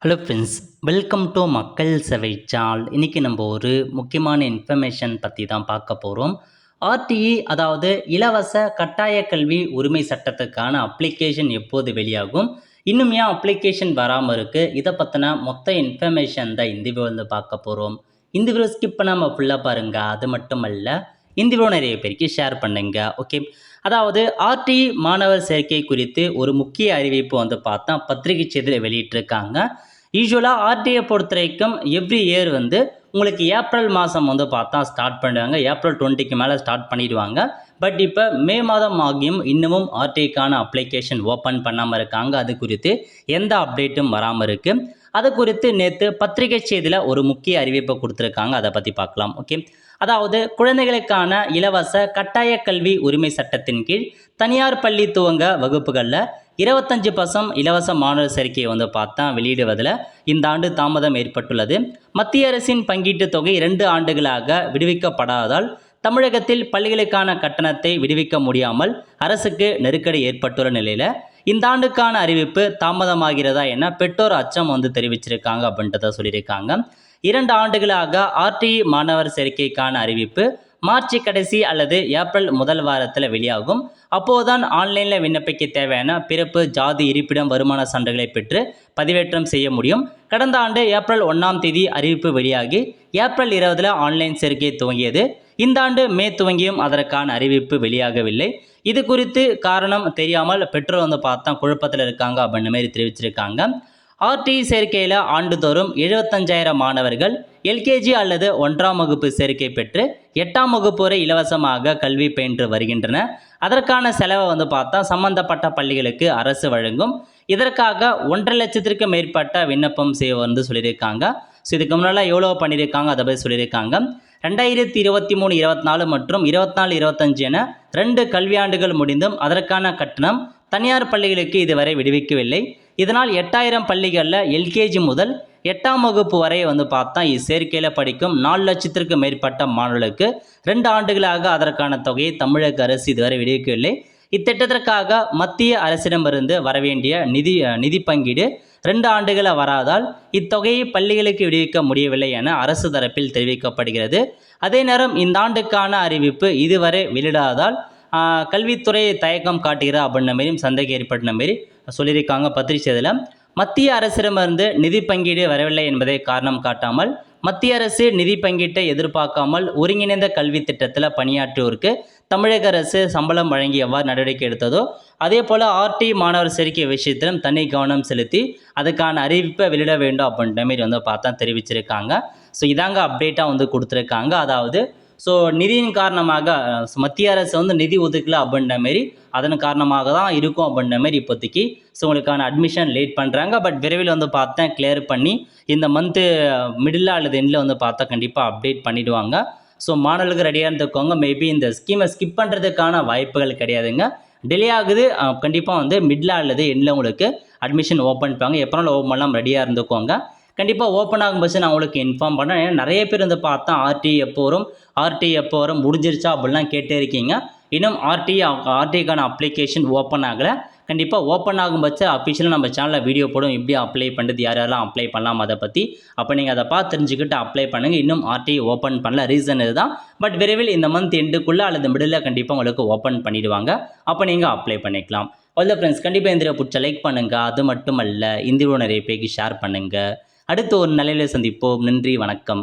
Hello friends, welcome to மக்கள் சேவை channel. இன்றைக்கி நம்ம ஒரு முக்கியமான இன்ஃபர்மேஷன் பற்றி தான் பார்க்க போகிறோம். ஆர்டிஇ அதாவது இலவச கட்டாய கல்வி உரிமை சட்டத்துக்கான அப்ளிகேஷன் எப்போது வெளியாகும், இன்னும் ஏன் அப்ளிகேஷன் வராமல் இருக்குது, இதை பற்றின மொத்த இன்ஃபர்மேஷன் தான் இந்த வீடியோ வந்து பார்க்க போகிறோம். இந்த வீடியோ ஸ்கிப் பண்ணாமல் ஃபுல்லாக பாருங்கள். அது மட்டும் அல்ல, இந்த வீடியோ நிறைய பேருக்கு ஷேர் பண்ணுங்க. ஓகே, அதாவது ஆர்டிஇ மாணவர் சேர்க்கை குறித்து ஒரு முக்கிய அறிவிப்பு வந்து பார்த்தா பத்திரிகை செய்தியில் வெளியிட்டிருக்காங்க. யூஸ்வலாக ஆர்டிஐ பொறுத்த வரைக்கும் எவ்ரி இயர் வந்து உங்களுக்கு ஏப்ரல் மாதம் வந்து பார்த்தா ஸ்டார்ட் பண்ணுவாங்க. ஏப்ரல் 20க்கு மேலே ஸ்டார்ட் பண்ணிடுவாங்க. பட் இப்போ மே மாதம் ஆகியும் இன்னமும் ஆர்டிஐக்கான அப்ளிகேஷன் ஓப்பன் பண்ணாமல் இருக்காங்க. அது குறித்து எந்த அப்டேட்டும் வராமல் இருக்குது. அது குறித்து நேற்று பத்திரிகை செய்தியில் ஒரு முக்கிய அறிவிப்பை கொடுத்துருக்காங்க. அதை பற்றி பார்க்கலாம். ஓகே, அதாவது குழந்தைகளுக்கான இலவச கட்டாய கல்வி உரிமை சட்டத்தின் கீழ் தனியார் பள்ளி துவங்க வகுப்புகளில் 25% இலவச மாணவர் சேர்க்கையை வந்து பார்த்தா வெளியிடுவதில் இந்த ஆண்டு தாமதம் ஏற்பட்டுள்ளது. மத்திய அரசின் பங்கீட்டு தொகை 2 ஆண்டுகளாக விடுவிக்கப்படாததால் தமிழகத்தில் பள்ளிகளுக்கான கட்டணத்தை விடுவிக்க முடியாமல் அரசுக்கு நெருக்கடி ஏற்பட்டுள்ள நிலையில் இந்த ஆண்டுக்கான அறிவிப்பு தாமதமாகிறதா என பெற்றோர் அச்சம் வந்து தெரிவிச்சிருக்காங்க அப்படின்றத சொல்லியிருக்காங்க. 2 ஆண்டுகளாக ஆர்டிஇ மாணவர் சேர்க்கைக்கான அறிவிப்பு மார்ச் கடைசி அல்லது ஏப்ரல் முதல் வாரத்தில் வெளியாகும். அப்போதுதான் ஆன்லைனில் விண்ணப்பிக்க தேவையான பிறப்பு, ஜாதி, இருப்பிடம், வருமான சான்றுகளை பெற்று பதிவேற்றம் செய்ய முடியும். கடந்த ஆண்டு ஏப்ரல் 1ஆம் தேதி அறிவிப்பு வெளியாகி ஏப்ரல் 20 ஆன்லைன் சேர்க்கை துவங்கியது. இந்த ஆண்டு மே துவங்கியும் அதற்கான அறிவிப்பு வெளியாகவில்லை. இது குறித்து காரணம் தெரியாமல் பெற்றோர் வந்து பார்த்தா குழப்பத்தில் இருக்காங்க அப்படின்ற மாதிரி தெரிவிச்சிருக்காங்க. ஆர்டிஇ சேர்க்கையில் ஆண்டுதோறும் 75,000 மாணவர்கள் எல்கேஜி அல்லது 1ஆம் வகுப்பு சேர்க்கை பெற்று 8ஆம் வகுப்பு வரை இலவசமாக கல்வி பயின்று வருகின்றன. அதற்கான செலவை வந்து பார்த்தா சம்பந்தப்பட்ட பள்ளிகளுக்கு அரசு வழங்கும். இதற்காக 1.5 லட்சத்திற்கு மேற்பட்ட விண்ணப்பம் செய்ய வந்து சொல்லியிருக்காங்க. ஸோ இதுக்கு முன்னால் எவ்வளோ பண்ணியிருக்காங்க அதை பற்றி சொல்லியிருக்காங்க. 2023-24 மற்றும் 24-25 என 2 கல்வியாண்டுகள் முடிந்தும் அதற்கான கட்டணம் தனியார் பள்ளிகளுக்கு இதுவரை விடுவிக்கவில்லை. இதனால் 8000 பள்ளிகளில் எல்கேஜி முதல் 8ஆம் வகுப்பு வரை வந்து பார்த்தா இச்சேர்க்கையில் படிக்கும் 4 லட்சத்திற்கு மேற்பட்ட மாணவர்களுக்கு 2 ஆண்டுகளாக அதற்கான தொகையை தமிழக அரசு இதுவரை விடுவிக்கவில்லை. இத்திட்டத்திற்காக மத்திய அரசிடமிருந்து வரவேண்டிய நிதி பங்கீடு 2 ஆண்டுகளை வராதால் இத்தொகையை பள்ளிகளுக்கு விடுவிக்க முடியவில்லை என அரசு தரப்பில் தெரிவிக்கப்படுகிறது. அதே நேரம் இந்த ஆண்டுக்கான அறிவிப்பு இதுவரை வெளியிடாததால் கல்வித்துறை தயக்கம் காட்டுகிறா அப்படின்ற மாரியும் சந்தேகம் ஏற்பட்ட மாரி சொல்லியிருக்காங்க பத்திரிகையில். மத்திய அரசிடமிருந்து நிதி பங்கீடு வரவில்லை என்பதை காரணம் காட்டாமல் மத்திய அரசு நிதி பங்கீட்டை எதிர்பார்க்காமல் ஒருங்கிணைந்த கல்வி திட்டத்தில் பணியாற்றுவோருக்கு தமிழக அரசு சம்பளம் வழங்கி எவ்வாறு நடவடிக்கை எடுத்ததோ அதே போல் ஆர்டிஇ மாணவர் சேர்க்கை விஷயத்திலும் தனி கவனம் செலுத்தி அதுக்கான அறிவிப்பை வெளியிட வேண்டும் அப்படின்ற மாரி வந்து பார்த்தா தெரிவிச்சிருக்காங்க. ஸோ இதாங்க அப்டேட்டாக வந்து கொடுத்துருக்காங்க. அதாவது ஸோ நிதியின் காரணமாக மத்திய அரசு வந்து நிதி ஒதுக்கல அப்படின்ற மாரி அதன் காரணமாக தான் இருக்கும் அப்படின்ற மாரி இப்போதைக்கு ஸோ உங்களுக்கான அட்மிஷன் லேட் பண்ணுறாங்க. பட் விரைவில் வந்து பார்த்தா கிளியர் பண்ணி இந்த மந்த்து மிடில் அல்லது எண்டில் வந்து பார்த்தா கண்டிப்பாக அப்டேட் பண்ணிவிடுவாங்க. ஸோ மாணவர்களுக்கு ரெடியாக இருந்துக்கோங்க. மேபி இந்த ஸ்கீமை ஸ்கிப் பண்ணுறதுக்கான வாய்ப்புகள் கிடையாதுங்க. டிலே ஆகுது. கண்டிப்பாக வந்து மிடில் அல்லது எண்டில் உங்களுக்கு அட்மிஷன் ஓப்பன் பண்ணுவாங்க. எப்போனாலும் ஓப்பன் பண்ணலாம், ரெடியாக இருந்துக்கோங்க. கண்டிப்பாக ஓப்பன் ஆகும் பட்சம் நான் உங்களுக்கு இன்ஃபார்ம் பண்ணேன். ஏன்னா நிறைய பேர் வந்து பார்த்தா ஆர்டிஇ எப்போ வரும் முடிஞ்சிருச்சா அப்படிலாம் கேட்டே இருக்கீங்க. இன்னும் ஆர்டிஇக்கான அப்ளிகேஷன் ஓப்பன் ஆகலை. கண்டிப்பாக ஓப்பன் ஆகும் பட்சம் அஃபிஷியலாக நம்ம சேனலில் வீடியோ போடும், எப்படி அப்ளை பண்ணுறது, யாரெல்லாம் அப்ளை பண்ணலாம் அதை பற்றி. அப்போ நீங்கள் அதை பார்த்து தெரிஞ்சுக்கிட்டு அப்ளை பண்ணுங்கள். இன்னும் ஆர்டிஇ ஓப்பன் பண்ணல, ரீசன் இதுதான். பட் விரைவில் இந்த மந்த் எண்டுக்குள்ளே அல்லது மிடில் கண்டிப்பாக உங்களுக்கு ஓப்பன் பண்ணிவிடுவாங்க. அப்போ நீங்கள் அப்ளை பண்ணிக்கலாம். அவ்வளோ ஃப்ரெண்ட்ஸ், கண்டிப்பாக இந்த பிடிச்ச லைக் பண்ணுங்கள். அது மட்டும் அல்ல, இந்த வீடியோ நிறைய பேருக்கு ஷேர் பண்ணுங்கள். அடுத்து ஒரு நிலையில் சந்திப்போம். நன்றி, வணக்கம்.